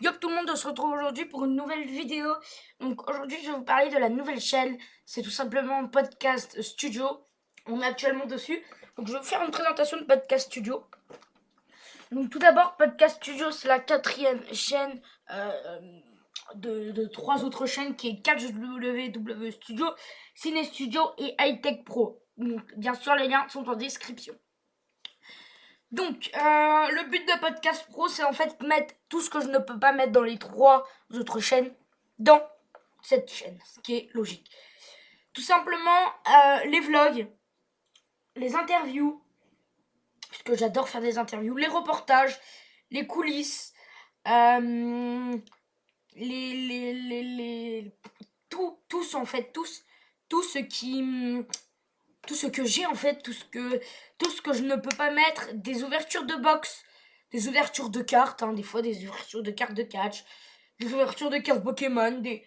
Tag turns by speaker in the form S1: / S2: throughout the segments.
S1: Yo tout le monde, on se retrouve aujourd'hui pour une nouvelle vidéo. Donc aujourd'hui je vais vous parler de la nouvelle chaîne. C'est tout simplement Podcast Studio. On est actuellement dessus. Donc je vais vous faire une présentation de Podcast Studio. Donc tout d'abord, Podcast Studio, c'est la quatrième chaîne de trois autres chaînes qui est 4WW Studio, Ciné Studio et Hightech Pro. Donc bien sûr les liens sont en description. Donc, le but de Podcast Pro, c'est en fait mettre tout ce que je ne peux pas mettre dans les trois autres chaînes dans cette chaîne, ce qui est logique. Tout simplement, les vlogs, les interviews, puisque j'adore faire des interviews, les reportages, les coulisses, euh, tous en fait, tout ce qui tout ce que j'ai en fait, tout ce que je ne peux pas mettre, des ouvertures de box, des ouvertures de cartes, hein, des fois des ouvertures de cartes de catch, des ouvertures de cartes Pokémon, des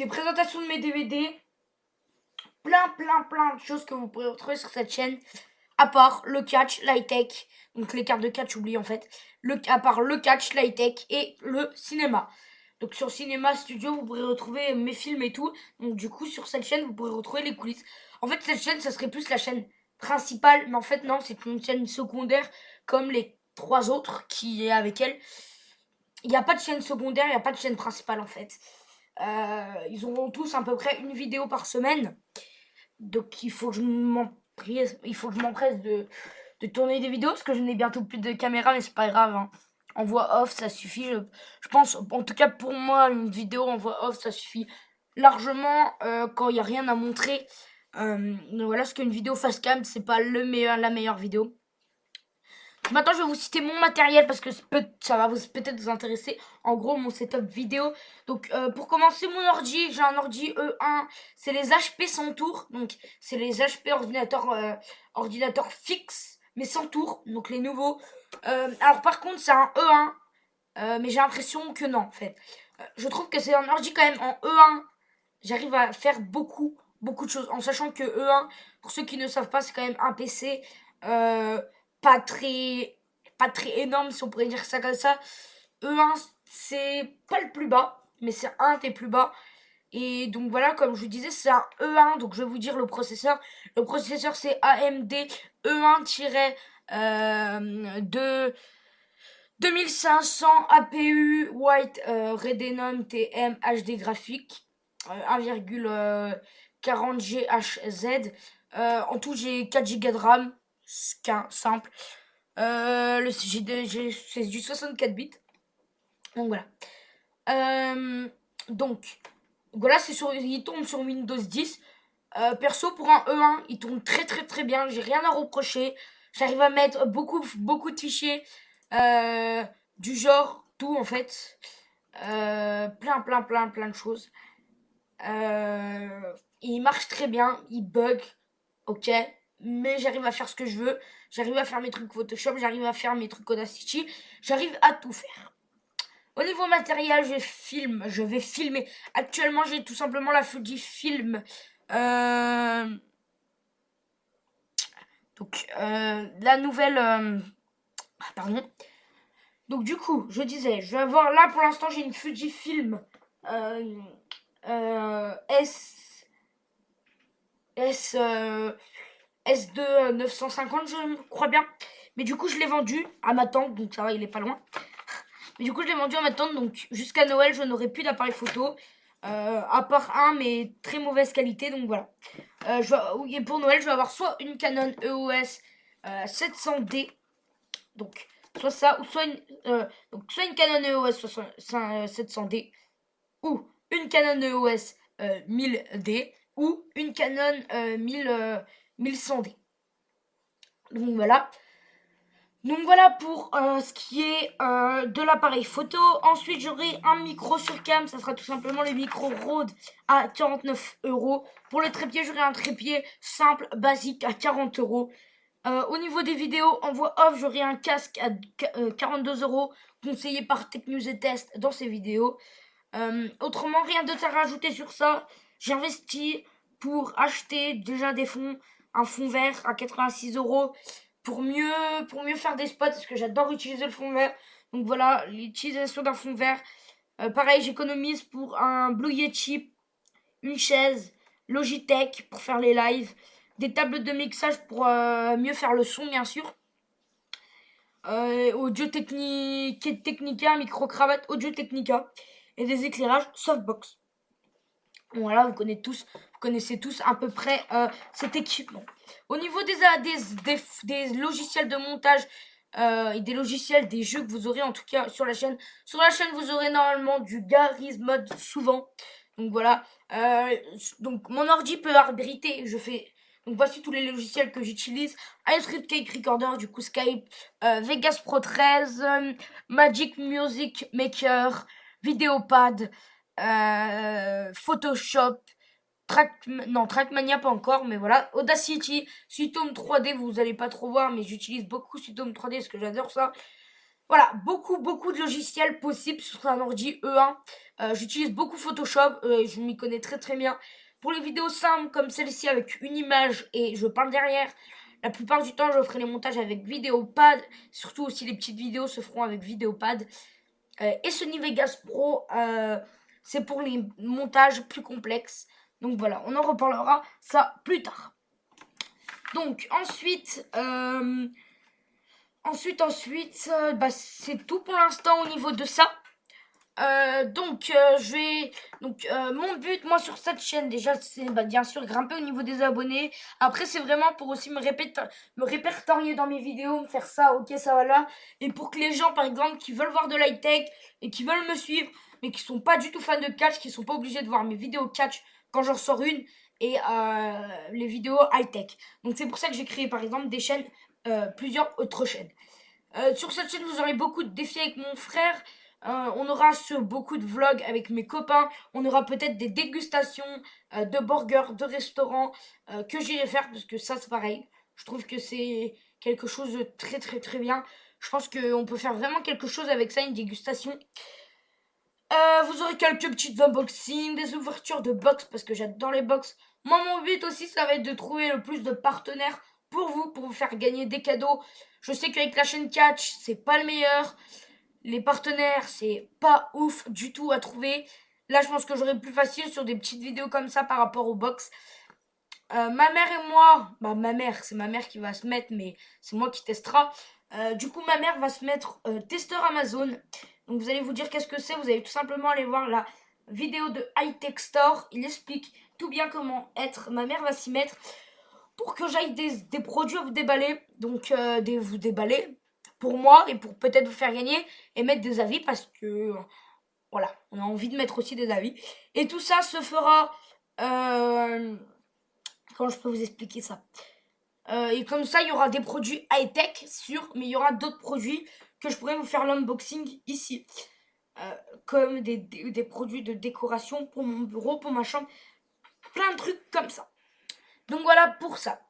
S1: présentations de mes DVD, plein de choses que vous pourrez retrouver sur cette chaîne, à part le catch, l'high-tech, donc les cartes de catch oubliez en fait, à part le catch, l'high-tech et le cinéma. Donc sur Cinéma Studio, vous pourrez retrouver mes films et tout. Donc du coup, sur cette chaîne, vous pourrez retrouver les coulisses. En fait, cette chaîne, ça serait plus la chaîne principale. Mais en fait, non, c'est une chaîne secondaire comme les trois autres qui est avec elle. Il n'y a pas de chaîne secondaire, il n'y a pas de chaîne principale en fait. Ils auront tous à peu près une vidéo par semaine. Donc il faut que je m'empresse de tourner des vidéos parce que je n'ai bientôt plus de caméra, mais c'est pas grave, hein. En voix off, ça suffit. Je pense, en tout cas pour moi, une vidéo en voix off, ça suffit largement quand il n'y a rien à montrer. Voilà, parce qu'une vidéo face cam, c'est pas la meilleure vidéo. Maintenant, je vais vous citer mon matériel parce que ça va peut-être vous intéresser. En gros, mon setup vidéo. Donc, pour commencer, mon ordi, j'ai un ordi E1. C'est les HP sans tour. Donc, c'est les HP ordinateur fixe, mais sans tour. Donc, les nouveaux. Alors, par contre, c'est un E1. Mais j'ai l'impression que non, en fait. Je trouve que c'est un ordi quand même en E1. J'arrive à faire beaucoup de choses. En sachant que E1, pour ceux qui ne savent pas, c'est quand même un PC pas très, pas très énorme, si on pourrait dire ça comme ça. E1, c'est pas le plus bas, mais c'est un des plus bas. Et donc voilà, comme je vous disais, c'est un E1. Donc je vais vous dire le processeur. Le processeur, c'est AMD E1-2 2500 APU White Radeon TM HD graphique 1,40 GHz. En tout, j'ai 4 Go de RAM, simple. C'est du 64 bits. Donc voilà. Donc voilà, il tourne sur Windows 10. Perso, pour un E1, il tourne très bien. J'ai rien à reprocher. J'arrive à mettre beaucoup de fichiers du genre tout en fait. Plein de choses. Il marche très bien, il bug, ok, mais j'arrive à faire ce que je veux. J'arrive à faire mes trucs Photoshop, j'arrive à faire mes trucs Audacity, j'arrive à tout faire. Au niveau matériel, je vais filmer. Actuellement, j'ai tout simplement la Fujifilm. La nouvelle. Pardon. Donc, du coup, je disais, je vais avoir là pour l'instant, j'ai une Fujifilm S. S. S2 950, je crois bien. Mais du coup, je l'ai vendu à ma tante, donc ça va, il est pas loin. Mais du coup, je l'ai vendu à ma tante, donc jusqu'à Noël, je n'aurai plus d'appareil photo. À part un, mais très mauvaise qualité, donc voilà. Et pour Noël, je vais avoir soit une Canon EOS 700D, donc soit ça, ou soit une Canon EOS 700D, ou une Canon EOS 1000D, ou une Canon 1100D. Donc voilà. Donc voilà pour ce qui est de l'appareil photo. Ensuite, j'aurai un micro sur cam. Ça sera tout simplement le micro Rode à 49 €. Pour le trépied, j'aurai un trépied simple, basique à 40 €. Au niveau des vidéos en voix off, j'aurai un casque à 42 € conseillé par Tech News et Test dans ces vidéos. Autrement, rien de à rajouter sur ça. J'ai investi pour acheter déjà un fond vert à 86 € pour mieux faire des spots parce que j'adore utiliser le fond vert. Donc voilà, l'utilisation d'un fond vert. Pareil, j'économise pour un Blue Yeti, une chaise, Logitech pour faire les lives, des tables de mixage pour mieux faire le son, bien sûr. Audio Technica, micro-cravate Audio Technica et des éclairages softbox. Voilà, vous connaissez tous à peu près cet équipement. Au niveau des logiciels de montage et des logiciels des jeux que vous aurez en tout cas sur la chaîne. Sur la chaîne, vous aurez normalement du Garry's Mod souvent. Donc voilà. Donc mon ordi peut abriter. Donc voici tous les logiciels que j'utilise. iScript Cake Recorder, du coup Skype, Vegas Pro 13, Magic Music Maker, Videopad, Photoshop, Trackmania pas encore, mais voilà, Audacity, Suitome 3D, vous allez pas trop voir, mais j'utilise beaucoup Suitome 3D parce que j'adore ça. Voilà, beaucoup de logiciels possibles sur un ordi E1. J'utilise beaucoup Photoshop, je m'y connais très bien. Pour les vidéos simples comme celle-ci avec une image et je parle derrière, la plupart du temps je ferai les montages avec Videopad, surtout aussi les petites vidéos se feront avec Videopad. Et Sony Vegas Pro, c'est pour les montages plus complexes. Donc voilà, on en reparlera ça plus tard. Donc ensuite, c'est tout pour l'instant au niveau de ça. Mon but moi sur cette chaîne déjà c'est bien sûr grimper au niveau des abonnés. Après c'est vraiment pour aussi me répertorier dans mes vidéos, me faire ça, ok ça va là, et pour que les gens par exemple qui veulent voir de l'high-tech et qui veulent me suivre mais qui sont pas du tout fans de catch, qui sont pas obligés de voir mes vidéos catch quand j'en sors une et les vidéos high-tech. Donc c'est pour ça que j'ai créé par exemple des chaînes, plusieurs autres chaînes. Sur cette chaîne vous aurez beaucoup de défis avec mon frère. On aura beaucoup de vlogs avec mes copains. On aura peut-être des dégustations de burgers, de restaurants que j'irai faire parce que ça c'est pareil. Je trouve que c'est quelque chose de très bien. Je pense qu'on peut faire vraiment quelque chose avec ça, une dégustation. Vous aurez quelques petites unboxings, des ouvertures de box parce que j'adore les box. Moi mon but aussi ça va être de trouver le plus de partenaires pour vous faire gagner des cadeaux. Je sais qu'avec la chaîne Catch c'est pas le meilleur. Les partenaires, c'est pas ouf du tout à trouver. Là, je pense que j'aurai plus facile sur des petites vidéos comme ça par rapport aux box. Ma mère et moi, c'est ma mère qui va se mettre, mais c'est moi qui testera. Du coup, ma mère va se mettre testeur Amazon. Donc, vous allez vous dire qu'est-ce que c'est. Vous allez tout simplement aller voir la vidéo de High Tech Store. Il explique tout bien comment être. Ma mère va s'y mettre pour que j'aille des produits à vous déballer. Donc, vous déballer pour moi et pour peut-être vous faire gagner et mettre des avis parce que voilà, on a envie de mettre aussi des avis. Et tout ça se fera comment je peux vous expliquer ça, et comme ça il y aura des produits high-tech sûr, mais il y aura d'autres produits que je pourrais vous faire l'unboxing ici, comme des produits de décoration pour mon bureau, pour ma chambre, plein de trucs comme ça. Donc voilà pour ça.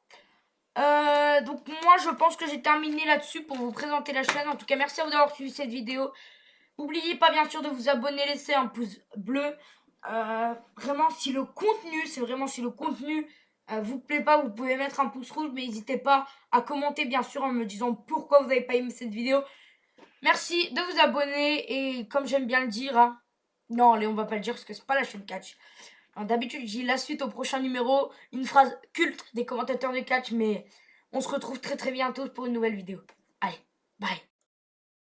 S1: Donc moi je pense que j'ai terminé là-dessus pour vous présenter la chaîne. En tout cas merci à vous d'avoir suivi cette vidéo. N'oubliez pas bien sûr de vous abonner, laisser un pouce bleu. Vraiment si le contenu vous plaît pas, vous pouvez mettre un pouce rouge, mais n'hésitez pas à commenter bien sûr en me disant pourquoi vous n'avez pas aimé cette vidéo. Merci de vous abonner et comme j'aime bien le dire, hein, non allez on va pas le dire parce que c'est pas la chaîne catch. D'habitude, je dis la suite au prochain numéro, une phrase culte des commentateurs de catch, mais on se retrouve très bientôt pour une nouvelle vidéo. Allez, bye.